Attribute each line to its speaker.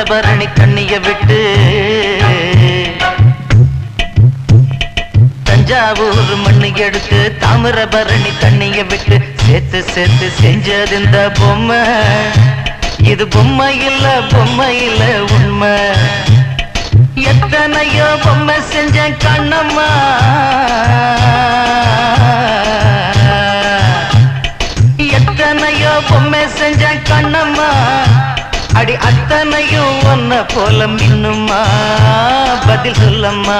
Speaker 1: தாமிரபரணி தண்ணிய விட்டு தஞ்சாவூர் மண்ணு எடுத்து தாமிரபரணி தண்ணிய விட்டு சேர்த்து சேர்த்து செஞ்சது இந்த பொம்மை. இது பொம்மை இல்ல உண்மை. எத்தனையோ பொம்மை செஞ்சேன் கண்ணம்மா, எத்தனையோ பொம்மை செஞ்சேன் கண்ணம்மா. அடி அத்தனையும் ஒன்ன போல மின்னுமா, பதில் சொல்லம்மா.